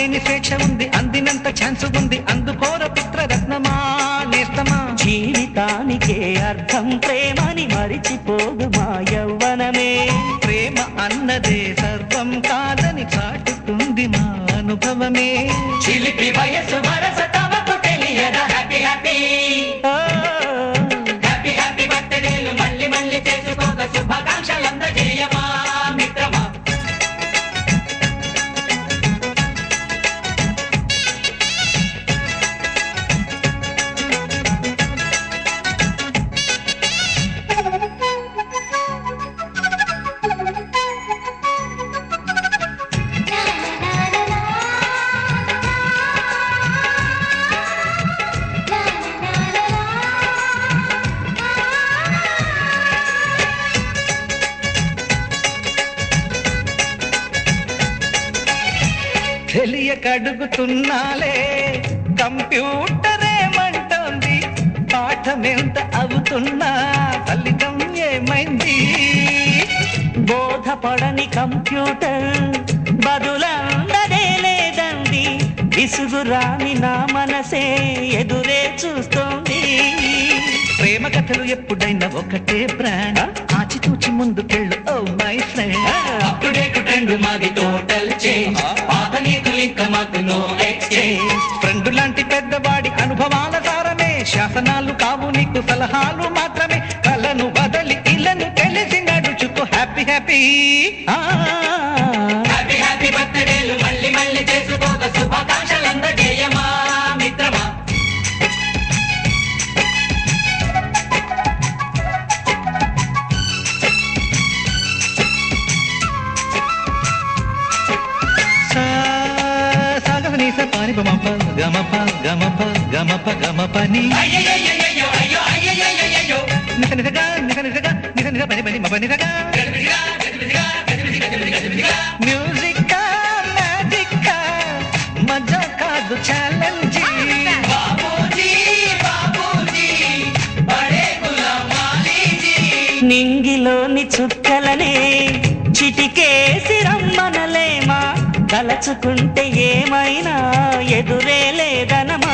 అందుకోలేని స్వేచ్ఛ ఉంది, అందినంత ఛాన్స్ ఉంది, అందుకోర పుత్రరత్నమా నేస్తమా. జీవితానికే అర్థం ప్రేమని మరిచిపోదు మా యవ్వనమే. ప్రేమ అన్నదే సర్వం కాదని చాటుతుంది మా అనుభవమే. చిలిపి వయసు వరస తమకు తెలియదా హ్యాపీ హ్యాపీ హ్యాపీ హ్యాపీ బర్త్డేలు మళ్ళీ మళ్ళీ చేసుకోక శుభాకాంక్షలందజేయమా మిత్రమా. తెలియకడుగుతున్నాలే కంప్యూటర్ ఏమంటోంది, పాఠమెంత అవుతున్నా ఫలితం ఏమైంది. బోధపడని కంప్యూటర్ బదులందదే లేదండి. విసుగురాని నా మనసే ఎదురే చూస్తోంది. ప్రేమ కథలు ఎప్పుడైనా ఒకటే బ్రాండ్, ఆచితూచి ముందుకెళ్ళు oh my friend. Up to date trend మాది టోటల్ చేంజ్, పాత నీతులు ఇంకా మాకు నో ఎక్స్చేంజ్. ఫ్రెండ్ లాంటి పెద్దవాడి అనుభవాల సారమే, శాసనాలు కావు నీకు సలహాలు మాత్రమే. కలను బదలి ఇలను తెలిసి నడుచుకో హ్యాపీ హ్యాపీ. హ్యాపీ హ్యాపీ బర్త్డేలు మళ్ళీ మళ్ళీ చేసుకోక శుభాకాంక్షలందజేయమా మిత్రమా. సాగనీస పాని బమప గమప గమప గమప గమపని అయ్యయ్యయ్యయ్యో అయ్యో అయ్యయ్యయ్యయ్యో నిస నిసగా నిస నిసగా నిస నిస పని పని మప నిసగా. గజిబిజిగా గజిబిజిగా గజిబిజిగా గజిబిజిగా మ్యూజిక్ మ్యాజిక్ మజా కాదు ఛాలెంజ్. బాబూజీ బాబూజీ బడే గులాం వాలీజీ. నింగిలోని చుక్కలనే చిటికేసి రమ్మనలేమా, తలచుకుంటే ఏమైనా ఎదురే లేదనమా.